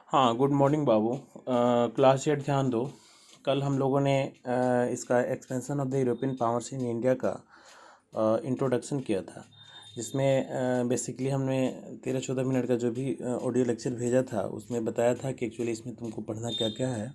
हाँ, good morning बाबू। Class 8 ध्यान दो। कल हम लोगों ने इसका expansion of the European powers in India का इंट्रोडक्शन किया था, जिसमें बेसिकली हमने 13-14 मिनट का जो भी ऑडियो लेक्चर भेजा था उसमें बताया था कि एक्चुअली इसमें तुमको पढ़ना क्या क्या है।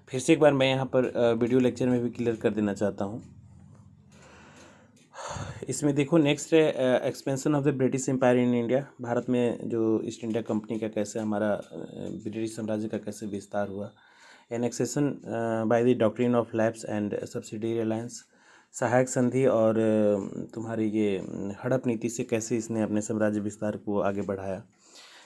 फिर से एक बार मैं यहाँ पर वीडियो लेक्चर में भी क्लियर कर देना चाहता हूँ। इसमें देखो, नेक्स्ट है expansion of the British empire in India. भारत में जो ईस्ट इंडिया कंपनी का कैसे हमारा ब्रिटिश साम्राज्य का कैसे विस्तार हुआ। Annexation by the doctrine of lapse and subsidiary alliance. सहायक संधि और तुम्हारी ये हड़प नीति से कैसे इसने अपने साम्राज्य विस्तार को आगे बढ़ाया।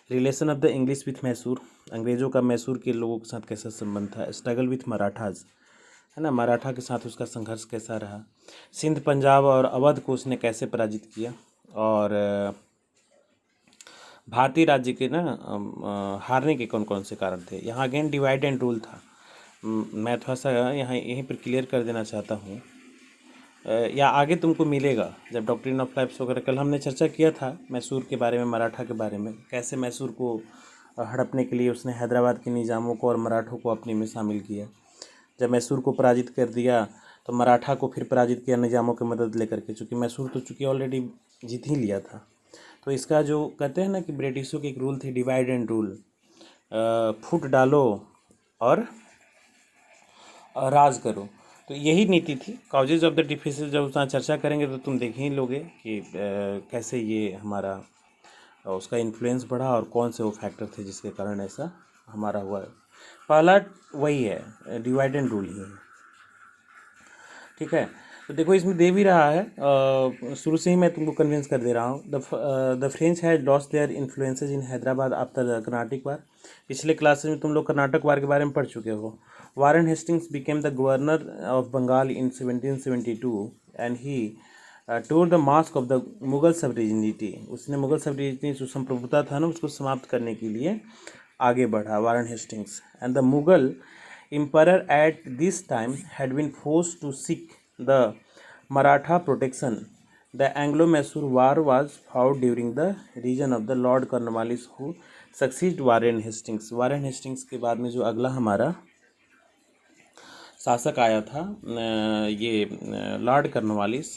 Relation of the English with Mysore. अंग्रेज़ों का मैसूर के लोगों के साथ कैसा संबंध था। स्ट्रगल विथ मराठाज, है ना, मराठा के साथ उसका संघर्ष कैसा रहा। सिंध, पंजाब और अवध को उसने कैसे पराजित किया। और भारतीय राज्य के ना हारने के कौन कौन से कारण थे। यहाँ अगेन डिवाइड एंड रूल था। मैं थोड़ा सा यहाँ यहीं पर क्लियर कर देना चाहता हूँ, या आगे तुमको मिलेगा जब डॉक्ट्रिन ऑफ लैप्स वगैरह। कल हमने चर्चा किया था मैसूर के बारे में, मराठा के बारे में, कैसे मैसूर को हड़पने के लिए उसने हैदराबाद के निज़ामों को और मराठों को अपने में शामिल किया। जब मैसूर को पराजित कर दिया तो मराठा को फिर पराजित किया निज़ामों की मदद लेकर के, चूँकि मैसूर तो चूँकि ऑलरेडी जीत ही लिया था। तो इसका जो कहते हैं ना कि ब्रिटिशों की एक रूल थी, डिवाइड एंड रूल, फूट डालो और राज करो। तो यही नीति थी। कॉजेज ऑफ द डिफिसिट जब उसका चर्चा करेंगे तो तुम देख ही लोगे कि कैसे ये हमारा उसका इन्फ्लुएंस बढ़ा और कौन से वो फैक्टर थे जिसके कारण ऐसा हमारा हुआ। पहला वही है, डिवाइड एंड रूल ही है। ठीक है, तो देखो इसमें दे भी रहा है, शुरू से ही मैं तुमको कन्विंस कर दे रहा हूँ। The French had lost their influences in Hyderabad after the Carnatic war. पिछले क्लासेस में तुम लोग कर्नाटक वार के बारे में पढ़ चुके हो। Warren Hastings became the governor of Bengal in 1772 and he tore the mask of the Mughal sovereignty. उसने मुगल सब्रिजिनिटी जो संप्रभुता था ना उसको समाप्त करने के लिए आगे बढ़ा Warren Hastings. And the Mughal emperor at this time had been forced to seek the Maratha protection. The Anglo-Mysore War was fought during the reign of the Lord Cornwallis who succeeded Warren Hastings. Warren Hastings के बाद में जो अगला हमारा शासक आया था ये लॉर्ड कॉर्नवालिस,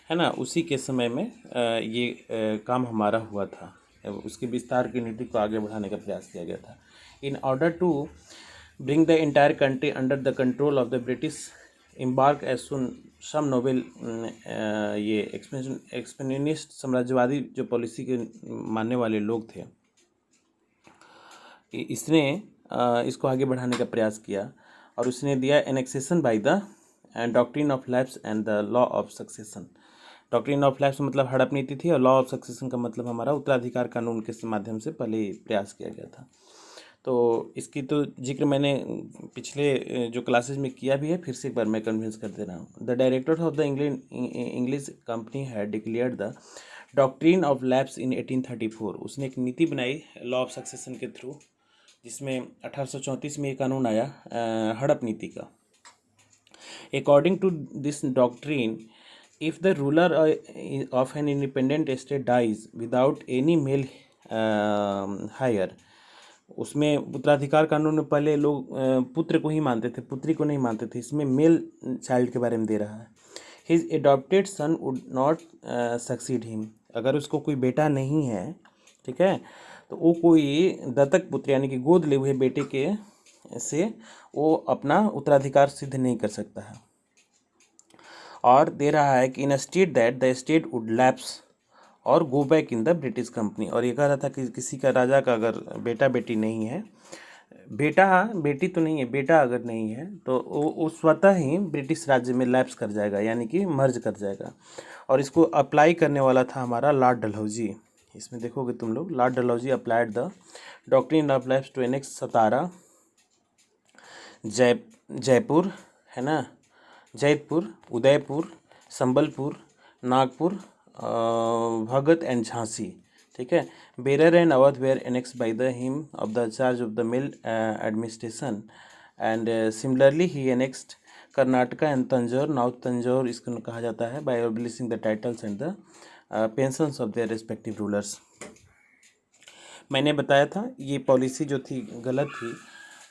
है ना, उसी के समय में ये काम हमारा हुआ था। उसके विस्तार की नीति को आगे बढ़ाने का प्रयास किया गया था। In order to bring the entire country under the control of the British, embark as soon some noble ये एक्सपेंशनिस्ट साम्राज्यवादी जो पॉलिसी के मानने वाले लोग थे, इसने इसको आगे बढ़ाने का प्रयास किया और उसने दिया annexation by the doctrine of lapse and the law of succession. Doctrine of lapse मतलब हड़प नीति थी और लॉ ऑफ सक्सेशन का मतलब हमारा उत्तराधिकार कानून के माध्यम से पहले प्रयास किया गया था। तो इसकी तो जिक्र मैंने पिछले जो क्लासेस में किया भी है, फिर से एक बार मैं कन्विंस कर दे रहा हूँ। The director of the English company है declared the doctrine of lapse in 1834। उसने एक नीति बनाई लॉ ऑफ सक्सेशन के थ्रू, जिसमें 1834 में ये कानून आया हड़प नीति का। According to this doctrine, if the ruler of an independent state dies without any male heir, उसमें उत्तराधिकार कानून में पहले लोग पुत्र को ही मानते थे, पुत्री को नहीं मानते थे। इसमें मेल चाइल्ड के बारे में दे रहा है। His adopted son would not succeed him. अगर उसको कोई बेटा नहीं है, ठीक है, तो वो कोई दत्तक पुत्र यानी कि गोद ले हुए बेटे के से वो अपना उत्तराधिकार सिद्ध नहीं कर सकता है। और दे रहा है कि in state that the state would lapse और go back in the British company. और ये कह रहा था कि किसी का राजा का अगर बेटा बेटी नहीं है, बेटी तो नहीं है, बेटा अगर नहीं है तो वो स्वतः ही ब्रिटिश राज्य में लैप्स कर जाएगा, यानी कि मर्ज कर जाएगा। और इसको अप्लाई करने वाला था हमारा लॉर्ड डलहौजी। इसमें देखोगे तुम लोग, Lord Dalhousie applied the doctrine of lapse to annex Satara, Jaipur, है ना, जैतपुर, उदयपुर, संबलपुर, नागपुर, भगत एंड झांसी। ठीक है, Berar and Awadh were annex by the him of the charge of the maladministration and similarly he annexed Karnataka and Tanjore. Now Tanjore इसको कहा जाता है by abolishing the titles and the pensions of their respective rulers. मैंने बताया था ये पॉलिसी जो थी गलत थी,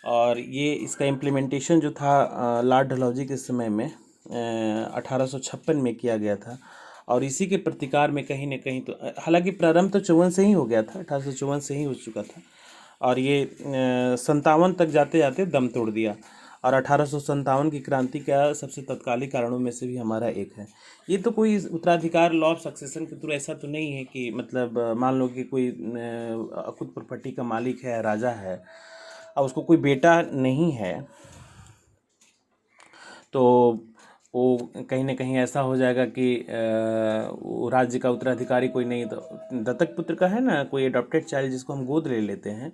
और ये इसका इम्प्लीमेंटेशन जो था लॉर्ड डलहौजी के समय में 1856 में किया गया था। और इसी के प्रतिकार में कहीं न कहीं तो हालांकि प्रारंभ तो 54 से ही हो गया था, 1854 से ही हो चुका था, और ये 57 तक जाते जाते दम तोड़ दिया। और 1857 की क्रांति का सबसे तत्कालिक कारणों में से भी हमारा एक है। ये तो कोई उत्तराधिकार लॉ ऑफ सक्सेशन के थ्रू ऐसा तो नहीं है कि मतलब मान लो कि कोई खुद प्रॉपर्टी का मालिक है, राजा है, और उसको कोई बेटा नहीं है, तो वो कहीं ना कहीं ऐसा हो जाएगा कि वो राज्य का उत्तराधिकारी कोई नहीं। तो दत्तक पुत्र का है ना, कोई अडॉप्टेड चाइल्ड जिसको हम गोद ले लेते हैं,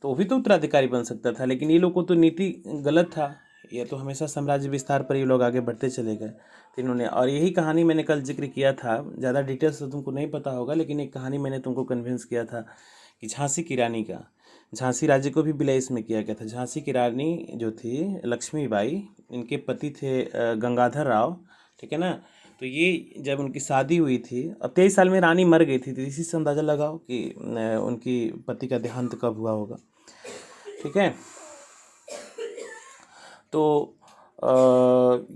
तो वो भी तो उत्तराधिकारी बन सकता था। लेकिन ये लोग को तो नीति गलत था, ये तो हमेशा साम्राज्य विस्तार पर ये लोग आगे बढ़ते चले गए। तो इन्होंने, और यही कहानी मैंने कल जिक्र किया था, ज़्यादा डिटेल्स तो तुमको नहीं पता होगा, लेकिन एक कहानी मैंने तुमको कन्विंस किया था कि झांसी की रानी का, झांसी राज्य को भी विलय इसमें किया गया था। झांसी की रानी जो थी लक्ष्मीबाई, इनके पति थे गंगाधर राव, ठीक है ना। तो ये जब उनकी शादी हुई थी, अब 23 साल में रानी मर गई थी, तो इसी से अंदाज़ा लगाओ कि उनकी पति का देहांत कब हुआ होगा, ठीक है। तो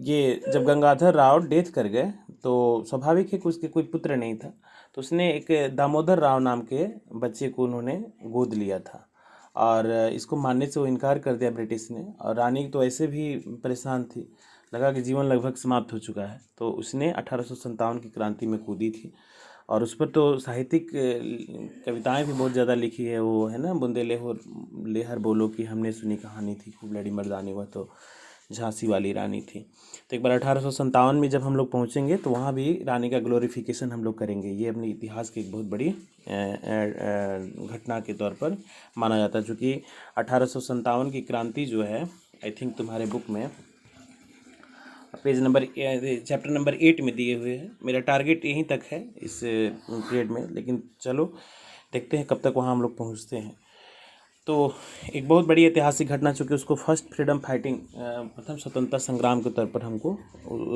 ये जब गंगाधर राव डेथ कर गए, तो स्वाभाविक है कि उसके कोई पुत्र नहीं था, तो उसने एक दामोदर राव नाम के बच्चे को उन्होंने गोद लिया था, और इसको मानने से वो इनकार कर दिया ब्रिटिश ने। और रानी तो ऐसे भी परेशान थी, लगा कि जीवन लगभग समाप्त हो चुका है, तो उसने 1857 की क्रांति में कूदी थी। और उस पर तो साहित्यिक कविताएं भी बहुत ज़्यादा लिखी है, वो है ना, बूंदे लेहर बोलो की हमने सुनी कहानी थी, खूब लड़ी मर्दानी, वह तो झांसी वाली रानी थी। तो एक बार 1857 में जब हम लोग पहुँचेंगे तो वहाँ भी रानी का ग्लोरिफिकेशन हम लोग करेंगे। ये अपने इतिहास की एक बहुत बड़ी घटना के तौर पर माना जाता है, चूँकि 1857 की क्रांति जो है, आई थिंक तुम्हारे बुक में पेज नंबर चैप्टर नंबर 8 में दिए हुए हैं। मेरा टारगेट यहीं तक है इस पीरियड में, लेकिन चलो देखते हैं कब तक वहाँ हम लोग पहुँचते हैं। तो एक बहुत बड़ी ऐतिहासिक घटना, चूँकि उसको फर्स्ट फ्रीडम फाइटिंग, प्रथम स्वतंत्रता संग्राम के तौर पर हमको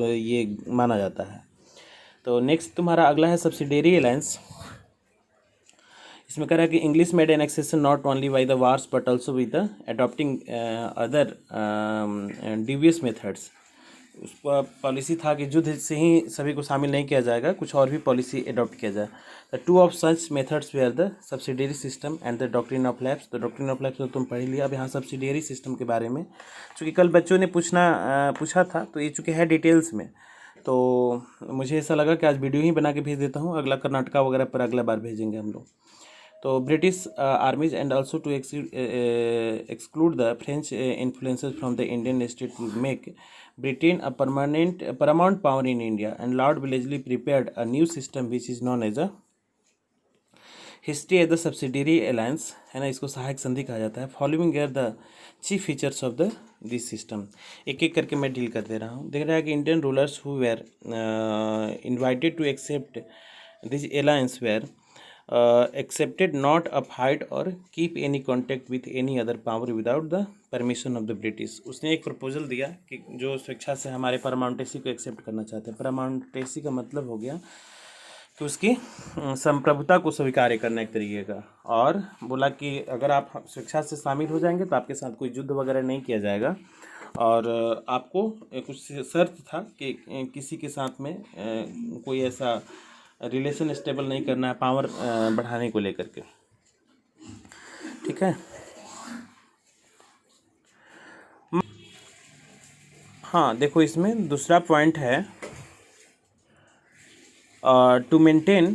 ये माना जाता है। तो नेक्स्ट तुम्हारा अगला है सब्सिडियरी अलायंस। इसमें कह रहा है कि English made annexation not only by the wars but also with the adopting other devious methods. उस पॉलिसी था कि युद्ध से ही सभी को शामिल नहीं किया जाएगा, कुछ और भी पॉलिसी अडॉप्ट किया जाए। The two of such methods were the subsidiary system and the doctrine of lapse. तो डॉक्ट्रिन ऑफ लैप्स तो तुम पढ़ लिया। अब यहाँ सब्सिडियरी सिस्टम के बारे में, चूँकि कल बच्चों ने पूछा था, तो ये चूँकि है डिटेल्स में, तो मुझे ऐसा लगा कि आज वीडियो ही बना के भेज देता हूँ। अगला कर्नाटका वगैरह पर अगला बार भेजेंगे हम लोग। तो British armies and also to exclude the French influences from the Indian state would make Britain a paramount power in India, and Lord Wellesley prepared a new system which is known as a history as the subsidiary alliance, है ना, इसको सहायक संधि कहा जाता है। Following are the chief features of the this system. एक एक करके मैं डील कर दे रहा हूँ। देख रहा है कि Indian rulers who were invited to accept this alliance were accepted not uphold or keep any contact with any other power without the permission of the British। उसने एक प्रपोजल दिया कि जो स्वेच्छा से हमारे परमाउंटेसी को एक्सेप्ट करना चाहते हैं। परमाउंटेसी का मतलब हो गया कि उसकी संप्रभुता को स्वीकार करना एक तरीके का, और बोला कि अगर आप स्वेच्छा से शामिल हो जाएंगे तो आपके साथ कोई युद्ध वगैरह नहीं किया जाएगा, और आपको कुछ शर्त था कि किसी के साथ में कोई ऐसा रिलेशन स्टेबल नहीं करना है पावर बढ़ाने को लेकर के, ठीक है। हाँ देखो, इसमें दूसरा पॉइंट है to maintain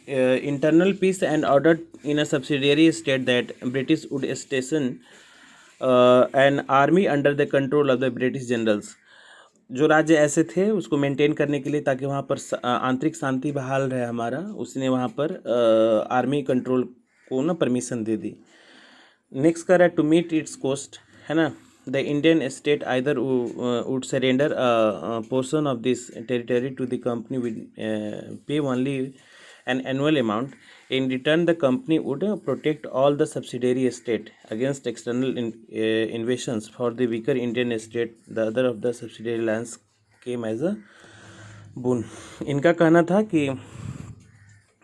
internal peace and order in a subsidiary state that British would station an army under the control of the British generals. जो राज्य ऐसे थे उसको मेंटेन करने के लिए, ताकि वहाँ पर आंतरिक शांति बहाल रहे हमारा, उसने वहाँ पर आर्मी कंट्रोल को ना परमिशन दे दी। नेक्स्ट कर है टू मीट इट्स कोस्ट, है ना, the Indian state either would surrender portion of this territory to the company with pay only an annual amount. In return, the company would protect all the subsidiary state against external invasions. For the weaker Indian state, the other of the subsidiary lands came as a boon। इनका कहना था कि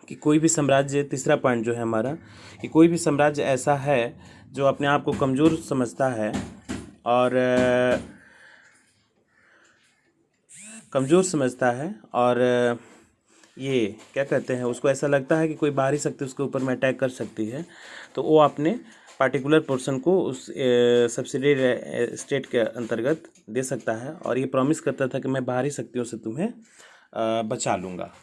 कि कोई भी साम्राज्य, तीसरा point जो है हमारा, कि कोई भी साम्राज्य ऐसा है जो अपने आप को कमज़ोर समझता है और ये क्या कहते हैं, उसको ऐसा लगता है कि कोई बाहरी शक्ति उसके ऊपर में अटैक कर सकती है, तो वो अपने पार्टिकुलर पोर्शन को उस सब्सिडियरी स्टेट के अंतर्गत दे सकता है और ये प्रॉमिस करता था कि मैं बाहरी शक्तियों से तुम्हें बचा लूँगा।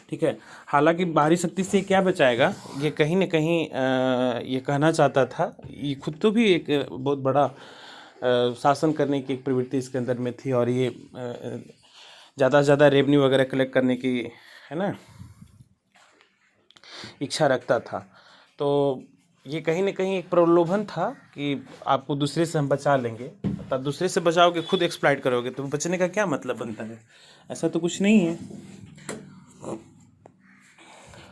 ठीक है, हालांकि बाहरी शक्ति से क्या बचाएगा, ये कहीं ना कहीं ये कहना चाहता था, ये खुद तो भी एक बहुत बड़ा शासन करने की एक प्रवृत्ति इसके अंदर में थी और ये ज़्यादा से ज़्यादा रेवेन्यू वगैरह कलेक्ट करने की, है ना, इच्छा रखता था। तो ये कहीं ना कहीं एक प्रलोभन था कि आपको दूसरे से हम बचा लेंगे, तब दूसरे से बचाओगे, खुद एक्सप्लॉइट करोगे, तो बचने का क्या मतलब बनता है, ऐसा तो कुछ नहीं है।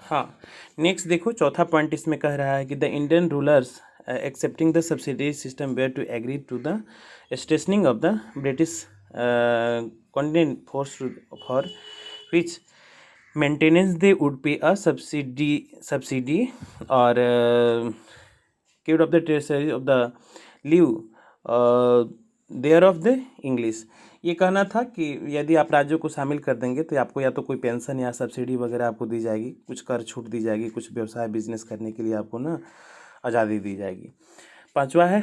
हाँ, नेक्स्ट देखो, चौथा पॉइंट इसमें कह रहा है कि the Indian rulers accepting the subsidy system were to agree to the stationing of the British continent force for which maintenance they would pay a subsidy और give of the treasury of the leave there of the English. ये कहना था कि यदि आप राज्यों को शामिल कर देंगे तो आपको या तो कोई पेंशन या सब्सिडी वगैरह आपको दी जाएगी, कुछ कर छूट दी जाएगी, कुछ व्यवसाय बिजनेस करने के लिए आपको ना आज़ादी दी जाएगी। पांचवा है,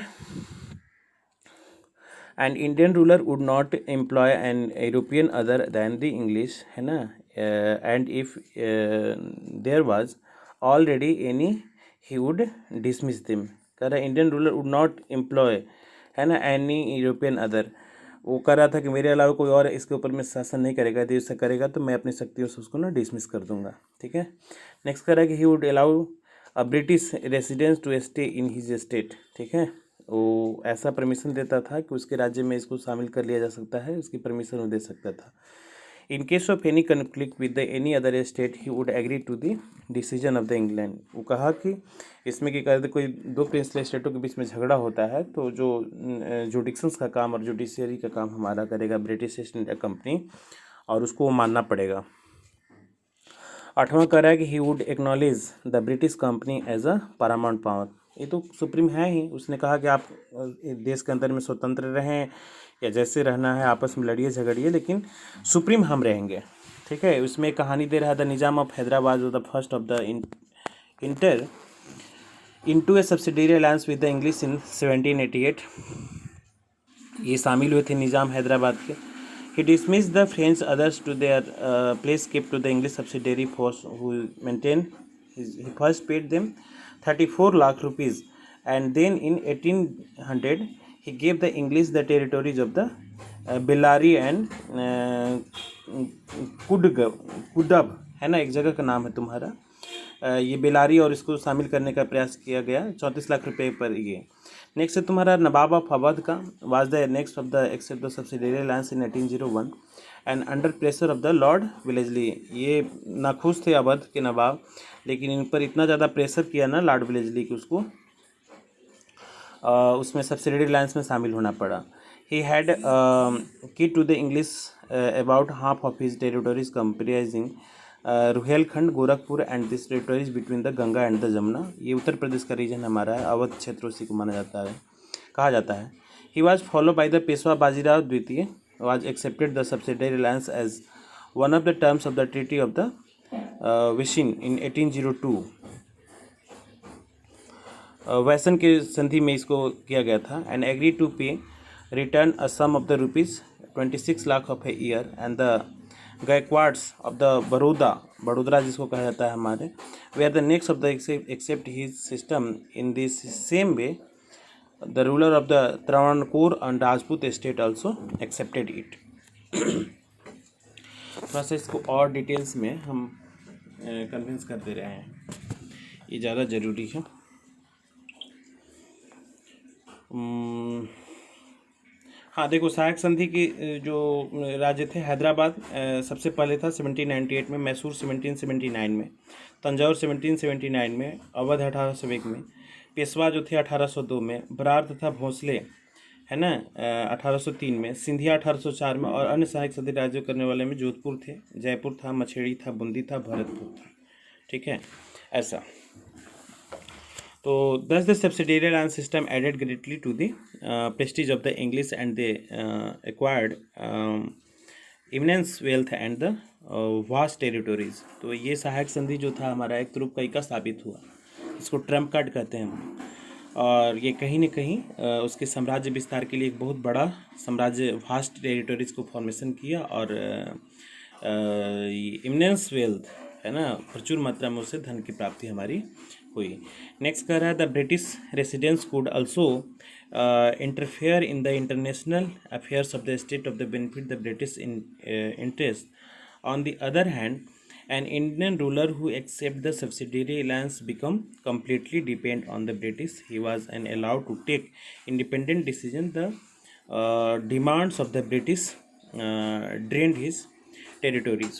and Indian ruler would not employ an European other than the English, है ना, and if there was already any he would dismiss them. कह रहा है Indian ruler would not employ, है ना, एनी यूरोपियन अदर, वो कर रहा था कि मेरे अलावा कोई और इसके ऊपर में शासन नहीं करेगा, यदि उससे करेगा तो मैं अपनी शक्तियों से उसको ना डिसमिस कर दूंगा। ठीक है, नेक्स्ट कर रहा है कि he would allow a British residence to stay in his state. ठीक है, वो ऐसा परमिशन देता था कि उसके राज्य में इसको शामिल कर लिया जा सकता है, उसकी परमिशन वो दे सकता था। In case of any conflict with the any other state he would agree to the decision of the England. वो कहा कि इसमें क्या कहते, कोई दो प्रिंसली स्टेटों के बीच में झगड़ा होता है तो जो जुडिक्शंस का काम और जुडिशियरी का काम हमारा करेगा ब्रिटिश ईस्ट इंडिया कंपनी, और उसको वो मानना पड़ेगा। आठवां कह रहा है कि he would acknowledge the British company as a paramount power. ये तो सुप्रीम है ही, उसने कहा कि आप देश के अंदर में स्वतंत्र रहें या जैसे रहना है आपस में लड़िए झगड़िए, लेकिन सुप्रीम हम रहेंगे। ठीक है, उसमें एक कहानी दे रहा है, the Nizam of Hyderabad the first of the inter into A subsidiary alliance with the English in 1788। ये शामिल हुए थे निजाम हैदराबाद के। He dismissed the French others to their place, kept to the English subsidiary force who maintained. He first paid them 34 lakh rupees, and then in 1800 he gave the English the territories of the Bellary and Kudab, है ना, एक जगह का नाम है तुम्हारा, ये बेलारी, और इसको शामिल करने का प्रयास किया गया 34 लाख रुपए पर ये। नेक्स्ट है तुम्हारा नवाब ऑफ अवध का, was the next of the accept the subsidiary alliance in 1801 and under pressure of the lord Wellesley. ये नाखुश थे अवध के नवाब, लेकिन इन पर इतना ज़्यादा प्रेशर किया ना लॉर्ड विलेजली कि उसको उसमें सब्सिडियरी अलायंस में शामिल होना पड़ा। He had key to the English about half of his territories comprising Rohilkhand, Gorakhpur and this territories between the Ganga and the Jamuna. ये उत्तर प्रदेश का रीजन हमारा है, अवध क्षेत्र उसी को माना जाता है, कहा जाता है। He was follow by the Peshwa Bajirao द्वितीय, was accepted the subsidiary alliance as one of the terms of the treaty of the Bassein in 1802। Bassein के संधि में इसको किया गया था। And agree to pay return a sum of the rupees 26 lakh of a year and the Gaikwads of the Vadodara जिसको कहा जाता है हमारे, they are the next of the accept his system in this same way the ruler of the Travancore and Rajput state also accepted it. थोड़ा सा इसको और details में हम कन्विंस कर दे रहे हैं, ये ज़्यादा ज़रूरी है। हाँ देखो, सहायक संधि की जो राज्य थे, हैदराबाद सबसे पहले था 1798 में, मैसूर 1779 में, तंजौर 1779 में, अवध 1801 में, पेशवा जो थे 1802 में, बरार तथा भोंसले है ना, 1803 में, सिंधिया 1804 में, और अन्य सहायक सदी राज्यों करने वाले में जोधपुर थे, जयपुर था, मछेड़ी था, बूंदी था, भरतपुर था। ठीक है, ऐसा। तो thus the subsidiary alliance system added greatly to the prestige of the English, and they acquired immense wealth and the vast territories। तो ये सहायक संधि जो था हमारा एक तुरुप कई का साबित हुआ, इसको ट्रम्प कार्ड कहते हैं हम। और ये कहीं न कहीं उसके साम्राज्य विस्तार के लिए एक बहुत बड़ा साम्राज्य, वास्ट टेरिटरीज को फॉर्मेशन किया, और इमनेंस वेल्थ, है ना, प्रचुर मात्रा में उससे धन की प्राप्ति हमारी हुई। नेक्स्ट कह रहा है the British residents could also interfere in the international affairs of the state of the benefit the British interest. On the other hand, an Indian ruler who accept the subsidiary alliance become completely depend on the British. He was allowed to take independent decision. The demands of the British drained his territories।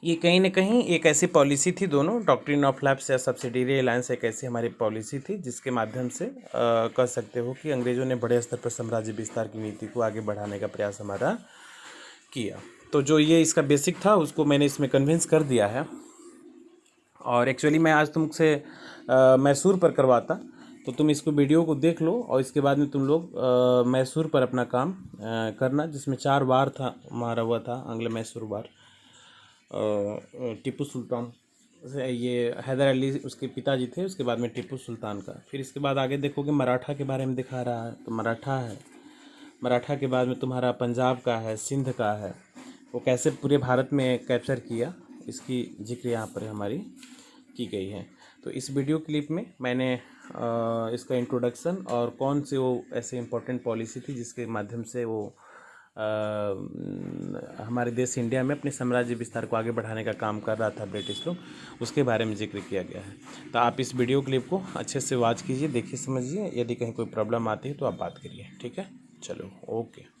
ये कहीं ना कहीं एक ऐसी policy थी, दोनों doctrine of lapse या subsidiary alliance एक ऐसी हमारी पॉलिसी थी जिसके माध्यम से कह सकते हो कि अंग्रेज़ों ने बड़े स्तर पर साम्राज्य विस्तार की नीति को आगे बढ़ाने का प्रयास हमारा किया। तो जो ये इसका बेसिक था उसको मैंने इसमें कन्विंस कर दिया है। और एक्चुअली मैं आज तुमसे मैसूर पर करवाता, तो तुम इसको वीडियो को देख लो और इसके बाद में तुम लोग मैसूर पर अपना काम करना, जिसमें 4 वार था हमारा हुआ था, आंग्ल मैसूर वार। टीपू सुल्तान ये हैदर अली उसके पिताजी थे, उसके बाद में टीपू सुल्तान का। फिर इसके बाद आगे देखोगे मराठा के बारे में दिखा रहा है, तो मराठा है। मराठा के बाद में तुम्हारा पंजाब का है, सिंध का है, वो कैसे पूरे भारत में कैप्चर किया, इसकी जिक्र यहाँ पर हमारी की गई है। तो इस वीडियो क्लिप में मैंने इसका इंट्रोडक्शन और कौन से वो ऐसे इम्पोर्टेंट पॉलिसी थी जिसके माध्यम से वो हमारे देश इंडिया में अपने साम्राज्य विस्तार को आगे बढ़ाने का काम कर रहा था ब्रिटिश लोग, उसके बारे में जिक्र किया गया है। तो आप इस वीडियो क्लिप को अच्छे से वॉच कीजिए, देखिए, समझिए। यदि कहीं कोई प्रॉब्लम आती है तो आप बात करिए। ठीक है, चलो, ओके।